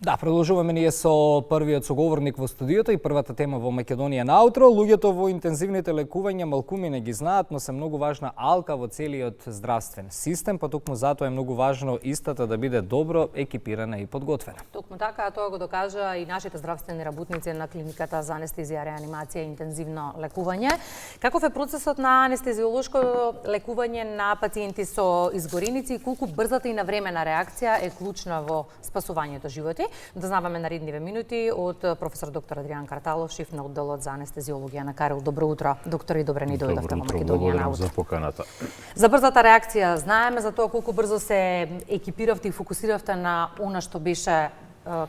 Да, продолжуваме ние со првиот соговорник во студиото и првата тема во Македонија наутро. Луѓето во интензивните лекувања малкуми не ги знаат, но се многу важна алка во целиот здравствен систем, па токму затоа е многу важно истата да биде добро екипирана и подготвена. Токму така, тоа го докажа и нашите здравствени работници на клиниката за анестезија, реанимација и интензивно лекување. Каков е процесот на анестезиолошко лекување на пациенти со изгореници и колку брзата и навремена реакција е клучна во спасувањето животи? Да знаваме наредниве минути од професор доктор Адријан Карталов, шеф на одделот за анестезиологија на Карел. Добро утро, доктор, и добре ни дојдовте во Македонија. Благодарам за поканата. За брзата реакција знаеме, за тоа колку брзо се екипиравте и фокусиравте на она што беше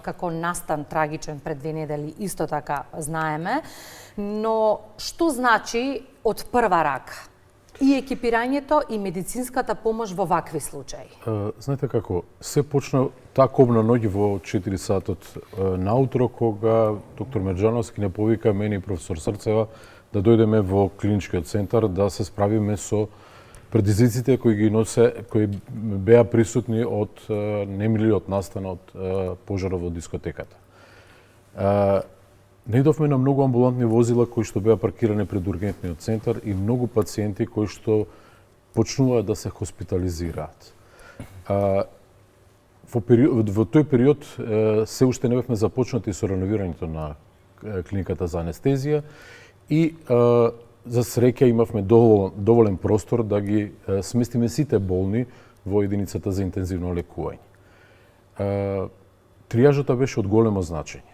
како настан трагичен пред 2 недели, исто така знаеме. Но што значи од прва рака и екипирањето и медицинската помош во вакви случаи? Знаете како, се почна таа кобна ноќ во 4 сатот наутро, кога доктор Мерџановски не повика мене и професор Срцева да дојдеме во клиничкиот центар да се справиме со предизвиците кои беа присутни од немилиот настан од пожарот во дискотеката. Наидовме на многу амбулантни возила кои што беа паркирани пред ургентниот центар и многу пациенти кои што почнуваат да се хоспитализираат. Во тој период се уште не бевме започнати со реновирањето на клиниката за анестезија и за среќа имавме доволен простор да ги сместиме сите болни во единицата за интензивно лекување. Тријажата беше од големо значење.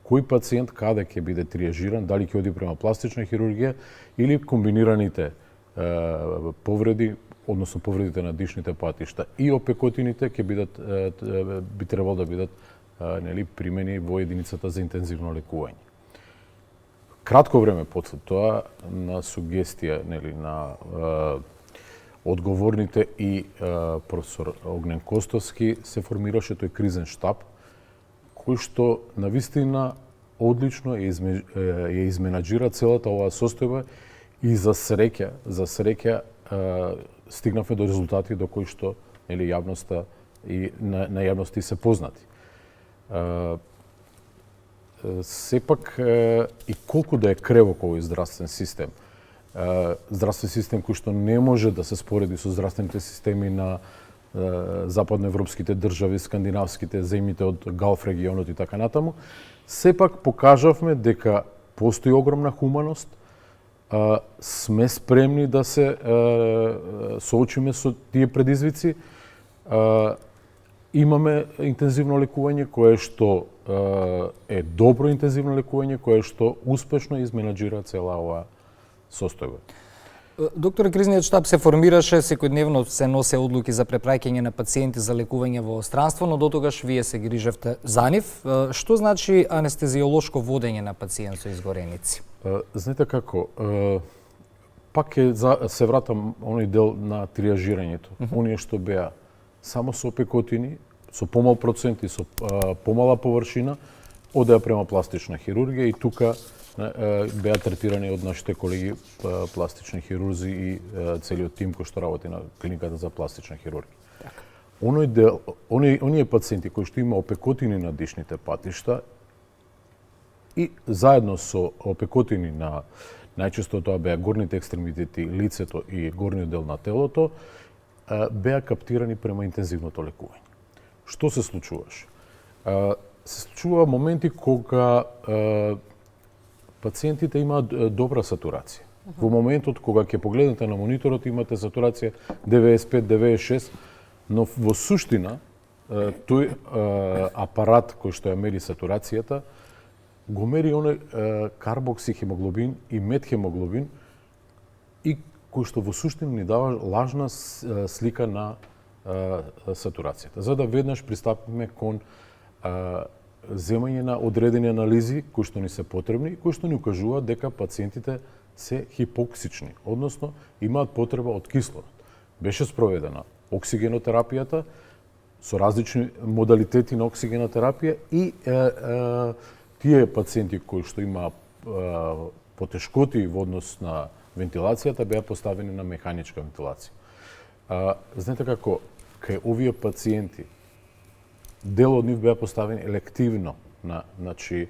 Кој пациент каде ќе биде триажиран, дали ќе оди према пластична хирургија или комбинираните повреди, односно повредите на дишните патишта и опекотините ќе би требало да бидат примени во единицата за интензивно лекување. Кратко време после тоа, на сугестија на одговорните и професор Огнен Костовски, се формираше тој кризен штаб, кој што навистина одлично ја изменаџира целата оваа состојба и за среќа стигнавме до резултати до кои што јавноста и на јавности се познати. Сепак и колку да е кревок овој здравствен систем кој што не може да се спореди со здравствените системи на западноевропските држави, скандинавските земјите од Галф регионот и така натаму, сепак покажавме дека постои огромна хуманост, сме спремни да се соочиме со тие предизвици, имаме интензивно лекување кое што е добро интензивно лекување, кое што успешно изменаџира цела оваа состојба. Доктор, кризниот штаб се формираше, секојдневно се носе одлуки за препраќање на пациенти за лекување во странство, но дотогаш вие се грижевте за нив. Што значи анестезиолошко водење на пациент со изгореници? Знаете како, пак се вратам оној дел на триажирањето. Оние што беа само со опекотини, со помал процент и со помала површина, одеа према пластична хирургија и тука беа третирани од нашите колеги пластични хирурзи и целиот тим кој што работи на клиниката за пластична хирургија. Оние пациенти кои што има опекотини на дишните патишта и заедно со опекотини на најчесто тоа беа горните екстремитети, лицето и горниот дел на телото, беа каптирани према интензивното лекување. Што се случуваше? Се случува моменти кога пациентите имаат добра сатурација. Во моментот кога ќе погледнете на мониторот имате сатурација 95-96, но во суштина тој апарат кој што ја мери сатурацијата го мери оној карбоксихемоглобин и метхемоглобин и кој што во суштина ни дава лажна слика на сатурацијата. За да веднаш пристапиме кон земање на одредени анализи кои што ни се потребни и кои што ни укажуваат дека пациентите се хипоксични, односно имаат потреба од кислород. Беше спроведена оксигенотерапијата со различни модалитети на оксигенотерапија и тие пациенти кои што имаа потешкоти во однос на вентилацијата беа поставени на механичка вентилација. Знаете како, кај овие пациенти дел од нив беа поставени елективно, значи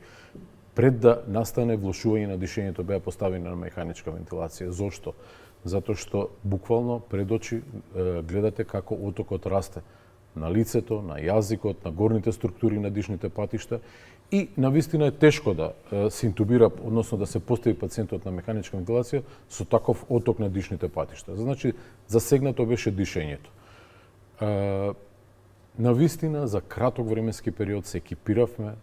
пред да настане влошување на дишењето беа поставени на механичка вентилација. Зошто? Затоа што буквално пред очи гледате како отокот расте на лицето, на јазикот, на горните структури на дишните патишта и навистина е тешко да се интубира, односно да се постави пациентот на механичка вентилација со таков оток на дишните патишта. Значи, засегнато беше дишењето. Навистина, за краток временски период се екипиравме,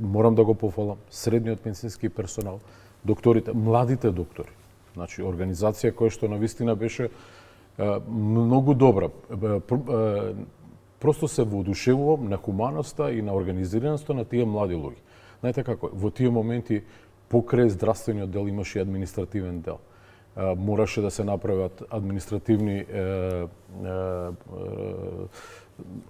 морам да го пофалам, средниот медицински персонал, докторите, младите доктори. Значи, организација која што навистина беше многу добра. Просто се воодушевувам на хуманоста и на организираноста на тие млади луѓе. Знаете како, во тие моменти покрај здравствениот дел имаше и административен дел. Мораше да се направат административни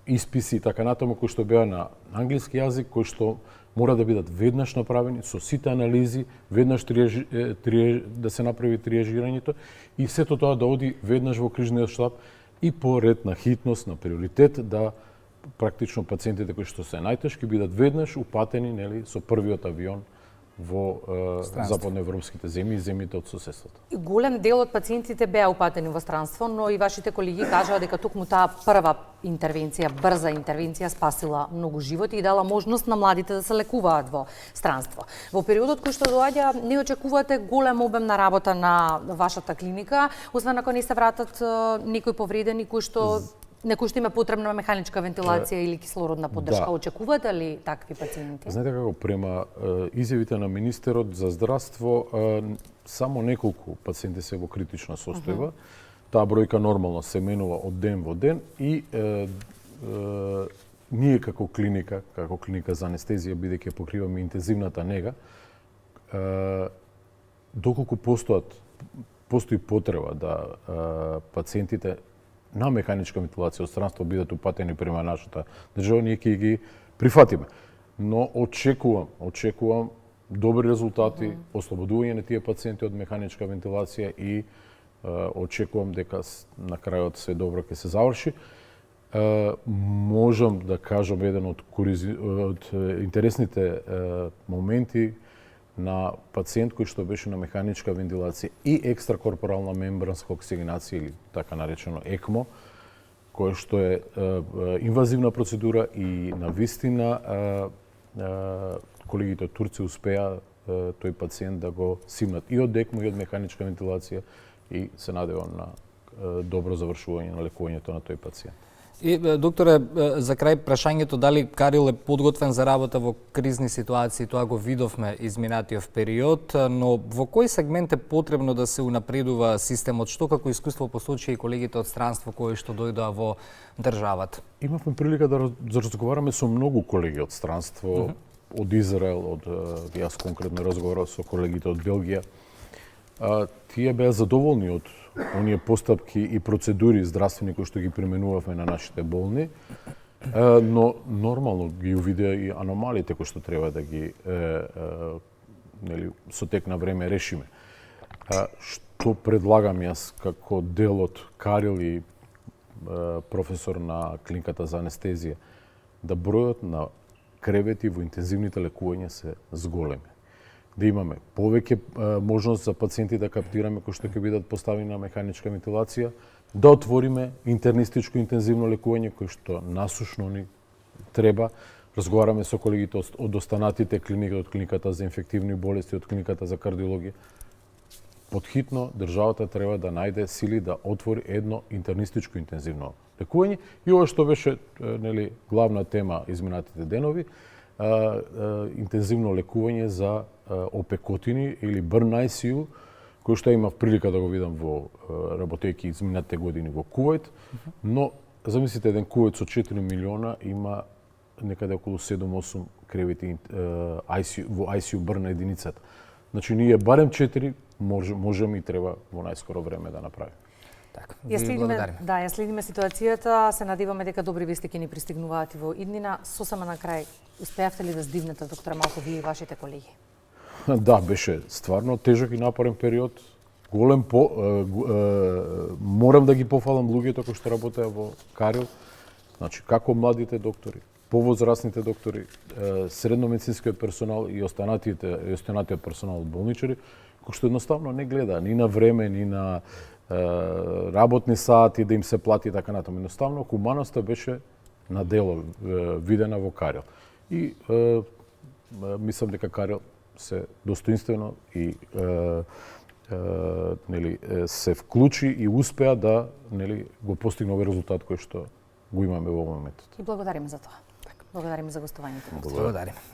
исписи и така натаму кои што беа на англиски јазик, кои што мора да бидат веднаш направени со сите анализи, веднаш да се направи триажирањето и сето тоа да оди веднаш во крижниот штаб и по ред на хитност, на приоритет, да практично пациентите кои што се најтешки бидат веднаш упатени, нели, со првиот авион во западноевропските земји и земјите од соседството. Голем дел од пациентите беа упатени во странство, но и вашите колеги кажаа дека токму таа прва интервенција, брза интервенција спасила многу животи и дала можност на младите да се лекуваат во странство. Во периодот кој што доаѓа, не очекувате голем обем на работа на вашата клиника, освен ако не се вратат некои повредени некој што има потребна механичка вентилација или кислородна поддршка. Да. Очекувате ли такви пациенти? Знаете како, према изјавите на министерот за здравство, само неколку пациенти се во критична состојба. Таа бројка нормално се менува од ден во ден и ние како клиника за анестезија, бидејќи покриваме интензивната нега, доколку постои потреба да пациентите на механичка вентилација од странство бидат упатени према нашата држава, ние ќе ги прифатиме. Но очекувам добри резултати, ослободување на тие пациенти од механичка вентилација и очекувам дека на крајот се добро ќе се заврши. Можам да кажам еден од интересните моменти на пациент кој што беше на механичка вентилација и екстракорпорална мембранска оксигенација или така наречено ЕКМО, кој што е инвазивна процедура и навистина колегите од Турција успеа тој пациент да го симнат и од ЕКМО и од механичка вентилација и се надевам на добро завршување на лекувањето на тој пациент. И, докторе, за крај прашањето дали Карил е подготвен за работа во кризни ситуации, тоа го видовме изминатиот период, но во кој сегмент е потребно да се унапредува системот, што како искуство посочи и колегите од странство кои што дојдоа во државата? Имавме прилика да разговараме со многу колеги од странство, од Израел, јас конкретно разговарав со колегите од Белгија. Тие беа задоволни од оние постапки и процедури здравствени кои што ги применувавме на нашите болни, но нормално ги увидеа и аномалиите кои што треба да ги со тек на време решиме. Што предлагам јас како дел од Карил и професор на клиниката за анестезија, да бројот на кревети во интензивните лекувања се зголеми. Да имаме повеќе можност за пациенти да каптираме кои што ќе бидат поставени на механичка вентилација, да отвориме интернистичко интензивно лекување кој што насушно ни треба. Разговараме со колегите од останатите клиники, од клиниката за инфективни болести, од клиниката за кардиологија. Подхитно државата треба да најде сили да отвори едно интернистичко интензивно лекување и ова што беше главна тема изминатите денови, интензивно лекување за опекотини или burn ICU, кој што имав прилика да го видам во работејќи изминатите години во Кувајт, но замислите еден Кувајт со 4 милиона има некаде околу 7-8 кревети во ICU burn единицата. Значи ние барем 4 можеме и треба во најскоро време да направиме. Така, ја следиме ситуацијата, се надеваме дека добри вести ќе ни пристигнуваат и во иднина. Сосема на крај, успеавте ли да здивнете, доктор Малко, вие и вашите колеги? Да, беше стварно тежок и напорен период. Морам да ги пофалам луѓето кои што работеа во Карил. Значи, како младите доктори, повозрастните доктори, средномедицинскиот персонал и останатиот персонал од болничари, кој што едноставно не гледа ни на време, ни на работни сати да им се плати и така натаму. Едноставно, хуманоста беше на дело видена во Карел. И мислам дека Карел се достоинствено и се вклучи и успеа да го постигне овој резултат кој што го имаме во моментот. И благодариме за тоа. Благодариме за гостувањето. Благодариме.